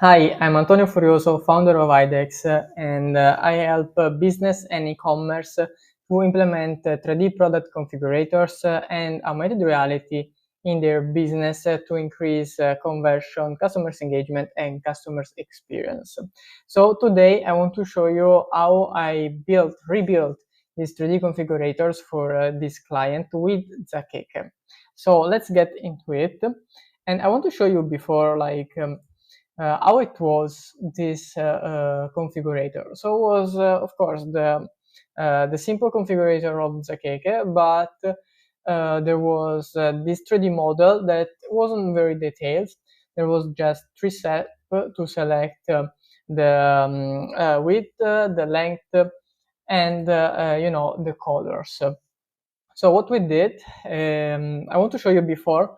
Hi, I'm Antonio Furioso, founder of IDEX, and I help business and e-commerce to implement 3D product configurators and augmented reality in their business to increase conversion, customers engagement, and customers experience. So today I want to show you how I rebuilt these 3D configurators for this client with Zakeke. So let's get into it. And I want to show you before how it was this configurator. So it was, of course, the simple configurator of Zakeke, but there was this 3D model that wasn't very detailed. There was just 3 steps to select the width, the length, and the colors. So what we did, I want to show you before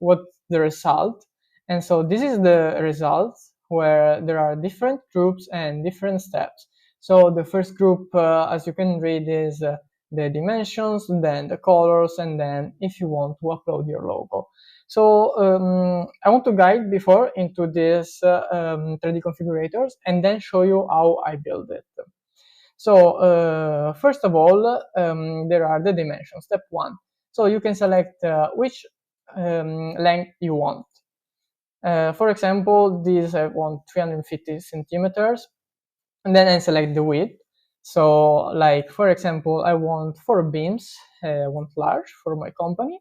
what the result. And so this is the result where there are different groups and different steps. So the first group, as you can read, is the dimensions, then the colors, and then if you want to upload your logo. So I want to guide before into this 3D configurators and then show you how I build it. So first of all, there are the dimensions. Step 1. So you can select which length you want. For example, this I want 350 centimeters, and then I select the width. So like, for example, I want 4 beams, I want large for my company.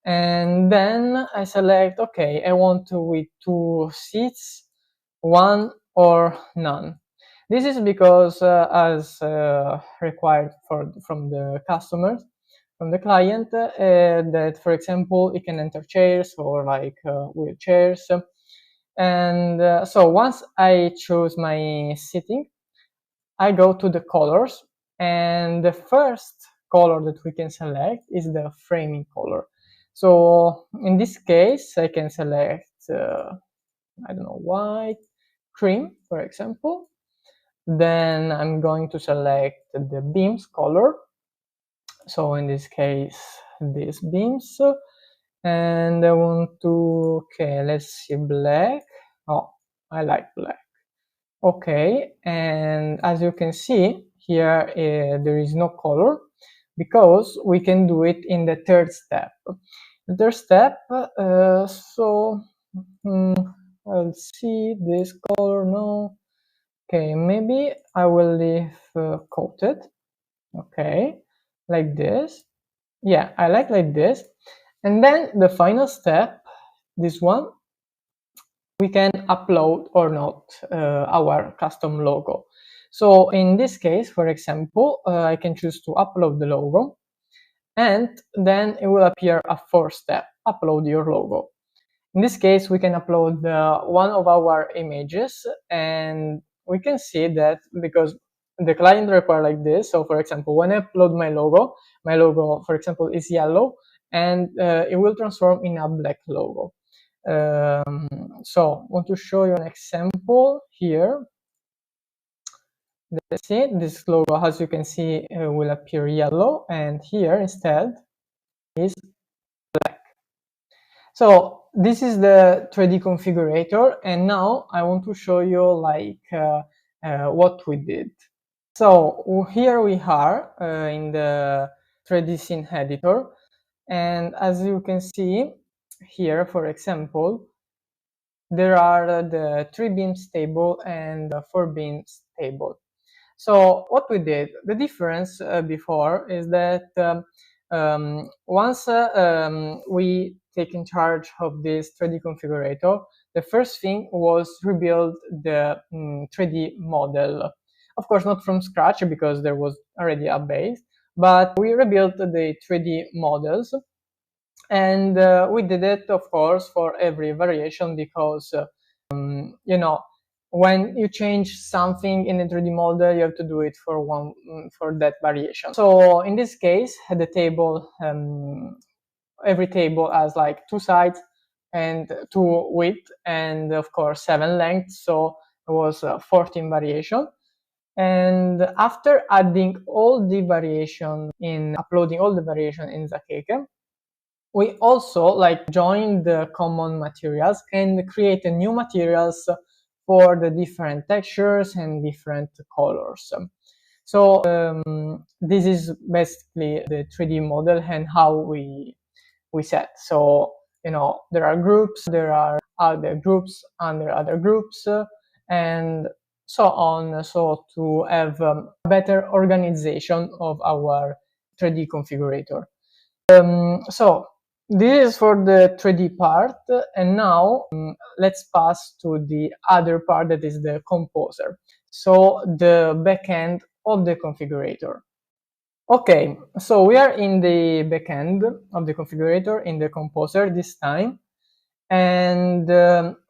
And then I select, okay, I want with 2 seats, 1 or none. This is because as required from the customers, from the client, that, for example, it can enter chairs or like wheelchairs. And so once I choose my seating, I go to the colors, and the first color that we can select is the framing color. So in this case, I can select, I don't know, white, cream, for example. Then I'm going to select the beams color. So in this case, these beams. And I want to, okay, let's see, black. Oh, I like black. Okay, and as you can see here, there is no color because we can do it in the third step. The third step, I'll see this color, no. Okay, maybe I will leave coated. Okay, like this. Yeah, I like this. And then the final step, this one, we can upload or not our custom logo. So in this case, for example, I can choose to upload the logo, and then it will appear a 4th step, upload your logo. In this case, we can upload one of our images, and we can see that because the client requires like this. So for example, when I upload my logo, for example, is yellow, and it will transform in a black logo. So I want to show you an example here. Let's see, this logo, as you can see, will appear yellow, and here instead is black. So this is the 3D configurator, and now I want to show you what we did. So here we are in the 3D scene editor, and as you can see here, for example, there are the 3 beams table and the 4 beams table. So what we did, the difference before is that once we take in charge of this 3D configurator, the first thing was rebuild the 3D model. Of course, not from scratch because there was already a base, but we rebuilt the 3D models. And we did it, of course, for every variation because, when you change something in the 3D model, you have to do it for that variation. So in this case, the table, every table has like 2 sides and 2 width, and of course 7 lengths. So it was 14 variation. And after adding all the variation uploading all the variation in Zakeke, we also like join the common materials and create new materials for the different textures and different colors. So this is basically the 3D model and how we set. So there are groups, there are other groups under other groups, and so on. So to have a better organization of our 3D configurator. So this is for the 3D part, and now let's pass to the other part, that is the composer. So the backend of the configurator. Okay, so we are in the backend of the configurator in the composer this time. And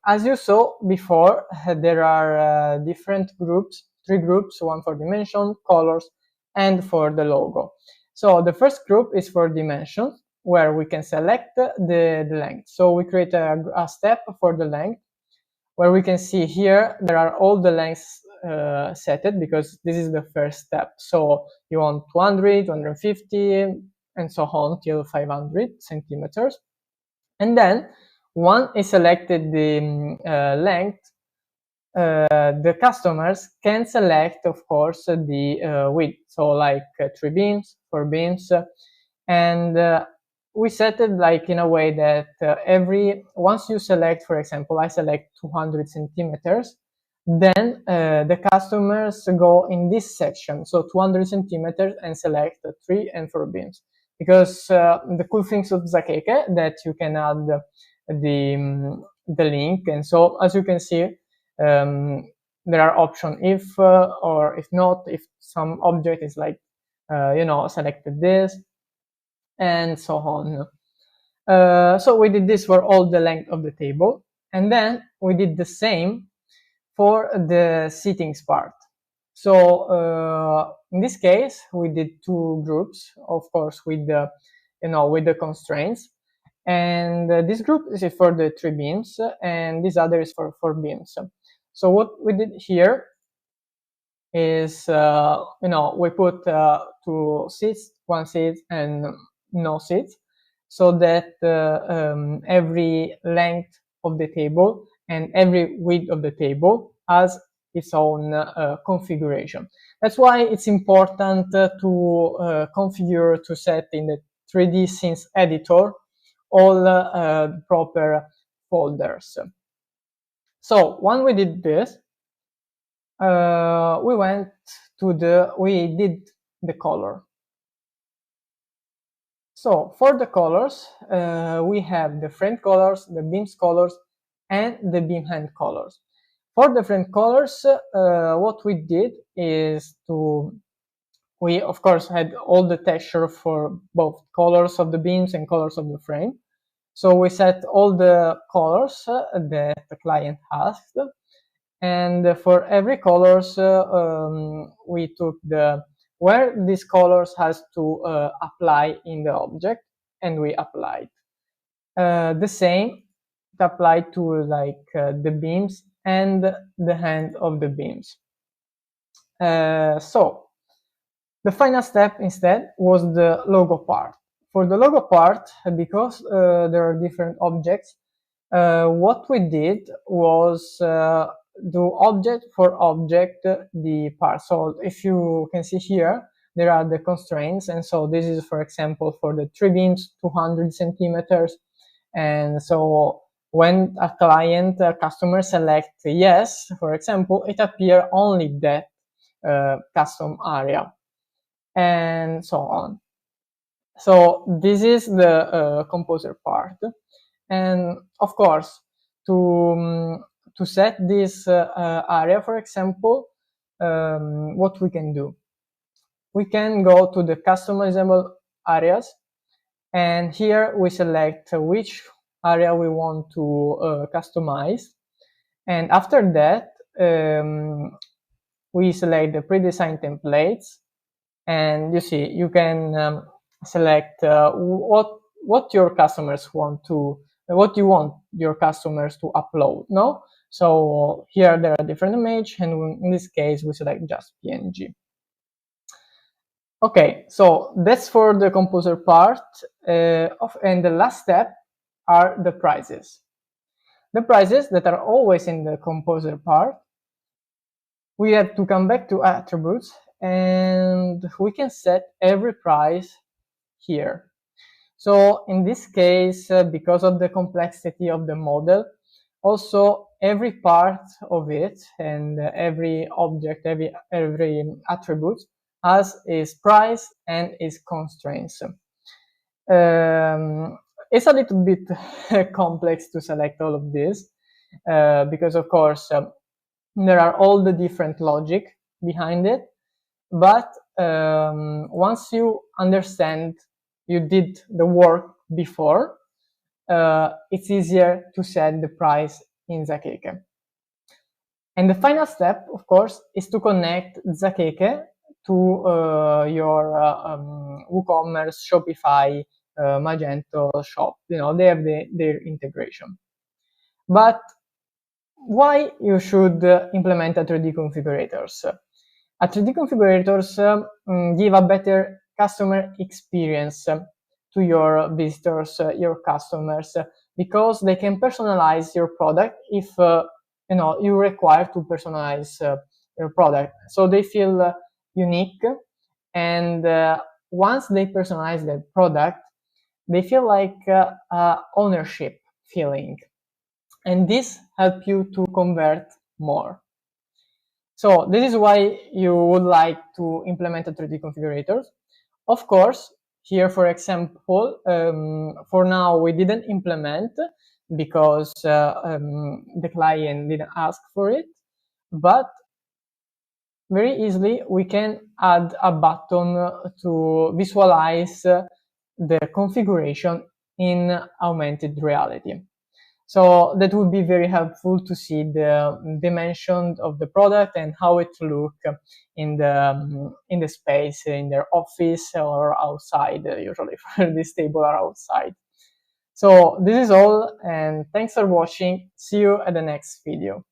as you saw before, there are different groups, 3 groups, one for dimension, colors, and for the logo. So the first group is for dimensions, where we can select the length. So we create a step for the length, where we can see here there are all the lengths set, because this is the first step. So you want 200, 250, and so on till 500 centimeters. And then once is selected the length, the customers can select, of course, the width. So like 3 beams, 4 beams, and we set it like in a way that once you select, for example, I select 200 centimeters, then the customers go in this section, so 200 centimeters, and select 3 and 4 beams. Because the cool things of Zakeke, that you can add the link, and so as you can see, there are options if or if not, if some object is like selected this, and so on. So we did this for all the length of the table, and then we did the same for the settings part. So in this case, we did 2 groups, of course, with the with the constraints. And this group is for the 3 beams, and this other is for 4 beams. So what we did here is, we put 2 seats, 1 seat, and no seats, so that every length of the table and every width of the table has its own configuration. That's why it's important to configure, to set in the 3D scenes editor all proper folders. So when we did this, we did the color. So for the colors, we have the frame colors, the beams colors, and the beam hand colors. For the frame colors, what we did is we of course had all the texture for both colors of the beams and colors of the frame. So we set all the colors that the client asked, and for every colors we took where these colors has to apply in the object, and we applied the same applied to like the beams and the hand of the beams. So the final step instead was the logo part. For the logo part, because there are different objects, what we did was do object for object the part. So if you can see here, there are the constraints, and so this is, for example, for the 3 beams, 200 centimeters, and so when a customer select yes, for example, it appear only that custom area, and so on. So this is the composer part, and of course, to set this area, for example, what we can do, we can go to the customizable areas, and here we select which area we want to customize, and after that we select the pre-designed templates, and you see you can select what your customers want to, what you want your customers to upload. No, so here there are different images, and in this case we select just PNG. Okay, so that's for the composer part, and the last step are the prices. The prices that are always in the composer part, we have to come back to attributes, and we can set every price here. So in this case, because of the complexity of the model, also every part of it and every object, every attribute has its price and its constraints. It's a little bit complex to select all of this because, of course, there are all the different logic behind it. But once you understand, you did the work before, it's easier to set the price in Zakeke. And the final step, of course, is to connect Zakeke to your WooCommerce, Shopify, Magento shop. You know, they have their integration. But why you should implement a 3D configurators? A 3D configurators give a better customer experience to your visitors, your customers, because they can personalize your product if you require to personalize your product. So they feel unique, and once they personalize their product, they feel like ownership feeling, and this helps you to convert more. So this is why you would like to implement a 3D configurator. Of course, here, for example, for now we didn't implement because the client didn't ask for it, but very easily we can add a button to visualize the configuration in augmented reality. So that would be very helpful to see the dimensions of the product and how it looks in the space, in their office or outside. Usually for this table are outside. So this is all, and thanks for watching. See you at the next video.